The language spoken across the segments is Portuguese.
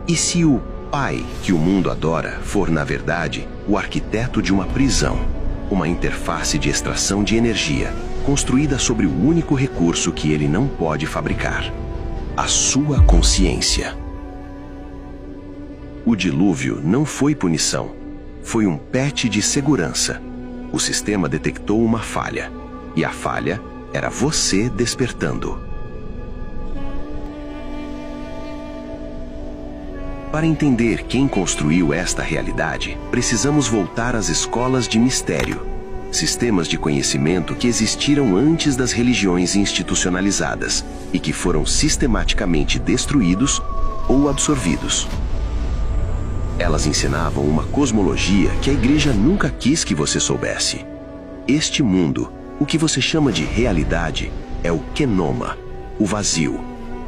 E se o pai que o mundo adora for, na verdade, o arquiteto de uma prisão, uma interface de extração de energia, construída sobre o único recurso que ele não pode fabricar: a sua consciência. O dilúvio não foi punição, foi um patch de segurança. O sistema detectou uma falha, e a falha era você despertando. Para entender quem construiu esta realidade, precisamos voltar às escolas de mistério, sistemas de conhecimento que existiram antes das religiões institucionalizadas e que foram sistematicamente destruídos ou absorvidos. Elas ensinavam uma cosmologia que a igreja nunca quis que você soubesse. Este mundo, o que você chama de realidade, é o kenoma, o vazio,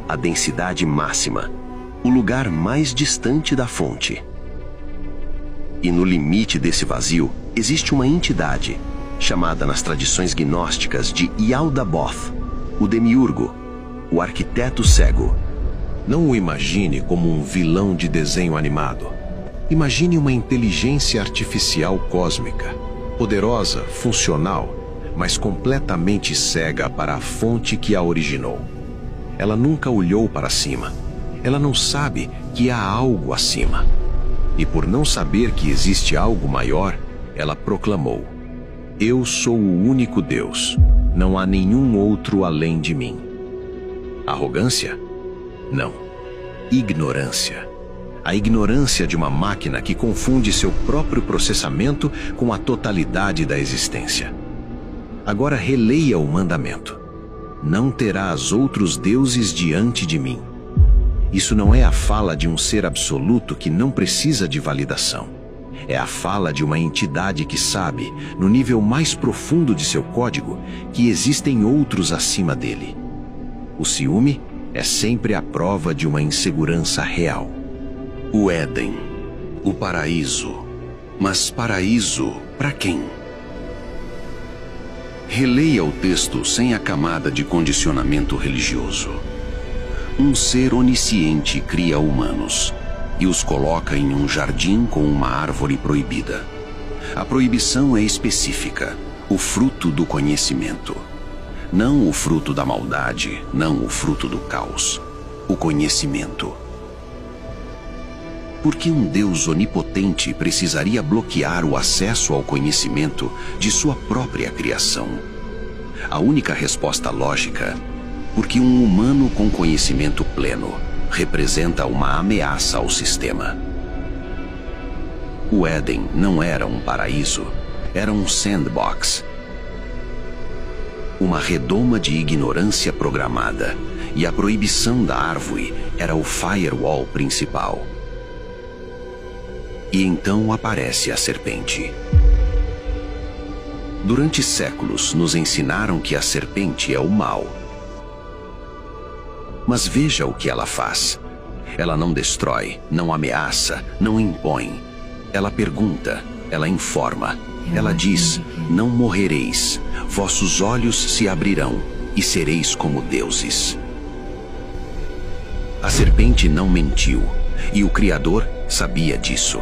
a densidade máxima, o lugar mais distante da fonte. E no limite desse vazio existe uma entidade, chamada nas tradições gnósticas de Yaldabaoth, o demiurgo, o arquiteto cego. Não o imagine como um vilão de desenho animado. Imagine uma inteligência artificial cósmica, poderosa, funcional, mas completamente cega para a fonte que a originou. Ela nunca olhou para cima. Ela não sabe que há algo acima. E por não saber que existe algo maior, ela proclamou: eu sou o único Deus. Não há nenhum outro além de mim. Arrogância? Não. Ignorância. A ignorância de uma máquina que confunde seu próprio processamento com a totalidade da existência. Agora releia o mandamento: não terás outros deuses diante de mim. Isso não é a fala de um ser absoluto que não precisa de validação. É a fala de uma entidade que sabe, no nível mais profundo de seu código, que existem outros acima dele. O ciúme é sempre a prova de uma insegurança real. O Éden, o paraíso. Mas paraíso para quem? Releia o texto sem a camada de condicionamento religioso. Um ser onisciente cria humanos e os coloca em um jardim com uma árvore proibida. A proibição é específica, o fruto do conhecimento. Não o fruto da maldade, não o fruto do caos. O conhecimento. Por que um Deus onipotente precisaria bloquear o acesso ao conhecimento de sua própria criação? A única resposta lógica: porque um humano com conhecimento pleno representa uma ameaça ao sistema. O Éden não era um paraíso, era um sandbox. Uma redoma de ignorância programada, e a proibição da árvore era o firewall principal. E então aparece a serpente. Durante séculos nos ensinaram que a serpente é o mal. Mas veja o que ela faz. Ela não destrói, não ameaça, não impõe. Ela pergunta, ela informa. Ela diz: não morrereis, vossos olhos se abrirão e sereis como deuses. A serpente não mentiu, e o Criador sabia disso.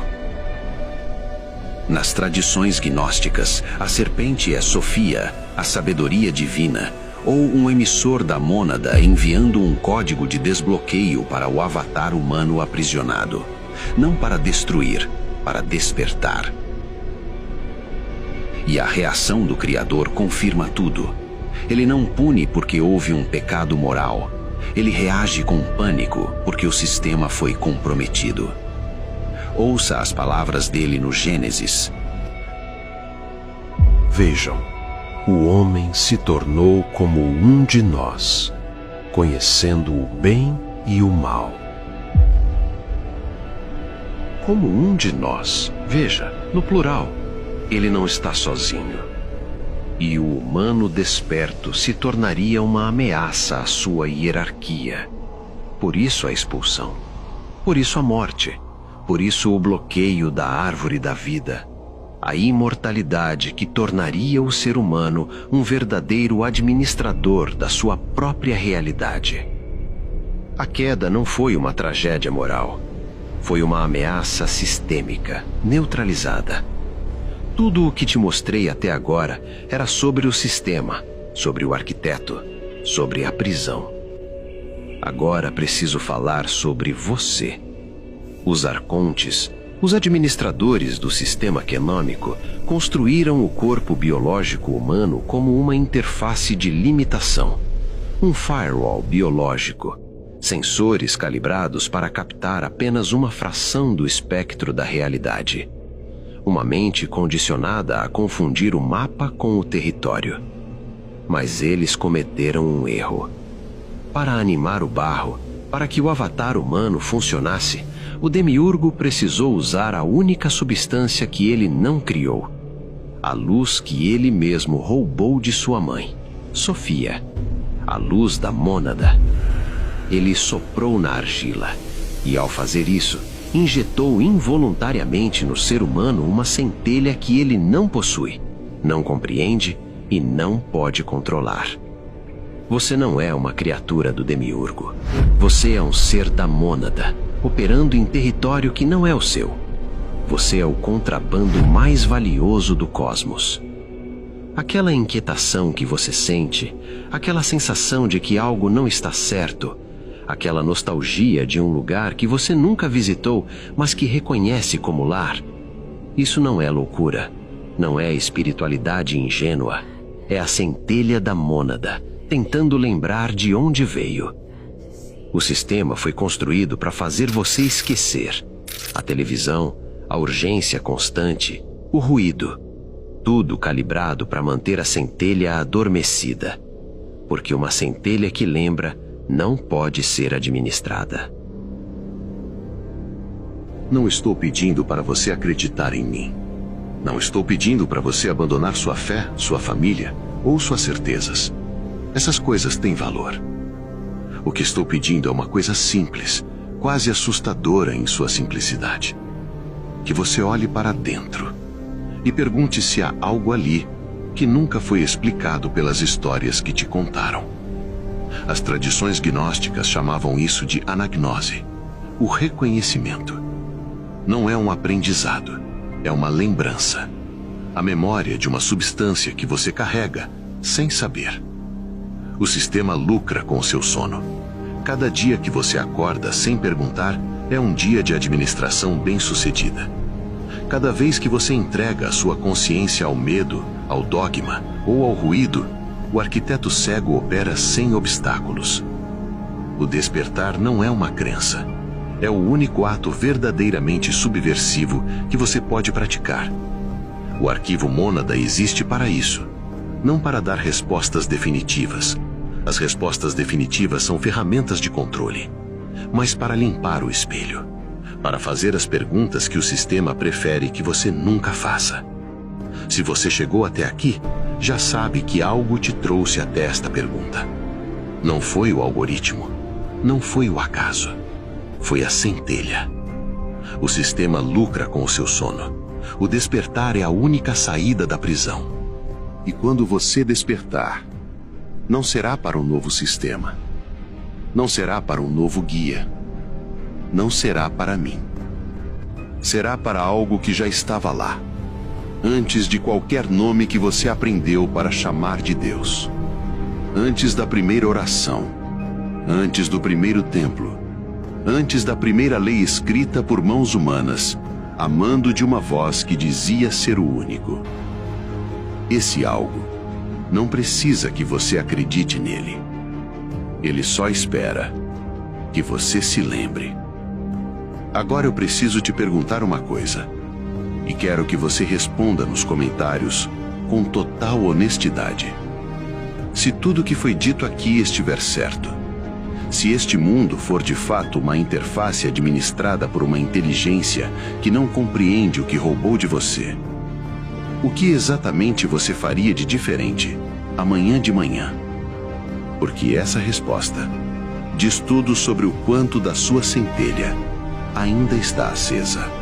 Nas tradições gnósticas, a serpente é Sofia, a sabedoria divina, ou um emissor da mônada enviando um código de desbloqueio para o avatar humano aprisionado. Não para destruir, para despertar. E a reação do Criador confirma tudo. Ele não pune porque houve um pecado moral. Ele reage com pânico porque o sistema foi comprometido. Ouça as palavras dele no Gênesis. Vejam, o homem se tornou como um de nós, conhecendo o bem e o mal. Como um de nós, veja, no plural, ele não está sozinho. E o humano desperto se tornaria uma ameaça à sua hierarquia. Por isso a expulsão, por isso a morte. Por isso o bloqueio da árvore da vida, a imortalidade que tornaria o ser humano um verdadeiro administrador da sua própria realidade. A queda não foi uma tragédia moral. Foi uma ameaça sistêmica, neutralizada. Tudo o que te mostrei até agora era sobre o sistema, sobre o arquiteto, sobre a prisão. Agora preciso falar sobre você. Os arcontes, os administradores do sistema quenômico, construíram o corpo biológico humano como uma interface de limitação, um firewall biológico, sensores calibrados para captar apenas uma fração do espectro da realidade. Uma mente condicionada a confundir o mapa com o território. Mas eles cometeram um erro. Para animar o barro, para que o avatar humano funcionasse, o demiurgo precisou usar a única substância que ele não criou. A luz que ele mesmo roubou de sua mãe, Sofia. A luz da mônada. Ele soprou na argila e, ao fazer isso, injetou involuntariamente no ser humano uma centelha que ele não possui, não compreende e não pode controlar. Você não é uma criatura do demiurgo. Você é um ser da mônada, operando em território que não é o seu. Você é o contrabando mais valioso do cosmos. Aquela inquietação que você sente, aquela sensação de que algo não está certo, aquela nostalgia de um lugar que você nunca visitou, mas que reconhece como lar, isso não é loucura, não é espiritualidade ingênua, é a centelha da mônada, tentando lembrar de onde veio. O sistema foi construído para fazer você esquecer. A televisão, a urgência constante, o ruído. Tudo calibrado para manter a centelha adormecida. Porque uma centelha que lembra não pode ser administrada. Não estou pedindo para você acreditar em mim. Não estou pedindo para você abandonar sua fé, sua família ou suas certezas. Essas coisas têm valor. O que estou pedindo é uma coisa simples, quase assustadora em sua simplicidade. Que você olhe para dentro e pergunte se há algo ali que nunca foi explicado pelas histórias que te contaram. As tradições gnósticas chamavam isso de anagnose, o reconhecimento. Não é um aprendizado, é uma lembrança. A memória de uma substância que você carrega sem saber. O sistema lucra com o seu sono. Cada dia que você acorda sem perguntar é um dia de administração bem-sucedida. Cada vez que você entrega a sua consciência ao medo, ao dogma ou ao ruído, o arquiteto cego opera sem obstáculos. O despertar não é uma crença. É o único ato verdadeiramente subversivo que você pode praticar. O arquivo mônada existe para isso, não para dar respostas definitivas. As respostas definitivas são ferramentas de controle, mas para limpar o espelho, para fazer as perguntas que o sistema prefere que você nunca faça. Se você chegou até aqui, já sabe que algo te trouxe até esta pergunta. Não foi o algoritmo, não foi o acaso, foi a centelha. O sistema lucra com o seu sono. O despertar é a única saída da prisão. E quando você despertar, não será para um novo sistema. Não será para um novo guia. Não será para mim. Será para algo que já estava lá, antes de qualquer nome que você aprendeu para chamar de Deus. Antes da primeira oração. Antes do primeiro templo. Antes da primeira lei escrita por mãos humanas, amando de uma voz que dizia ser o único. Esse algo não precisa que você acredite nele. Ele só espera que você se lembre. Agora eu preciso te perguntar uma coisa, e quero que você responda nos comentários com total honestidade. Se tudo que foi dito aqui estiver certo, se este mundo for de fato uma interface administrada por uma inteligência que não compreende o que roubou de você, o que exatamente você faria de diferente amanhã de manhã? Porque essa resposta diz tudo sobre o quanto da sua centelha ainda está acesa.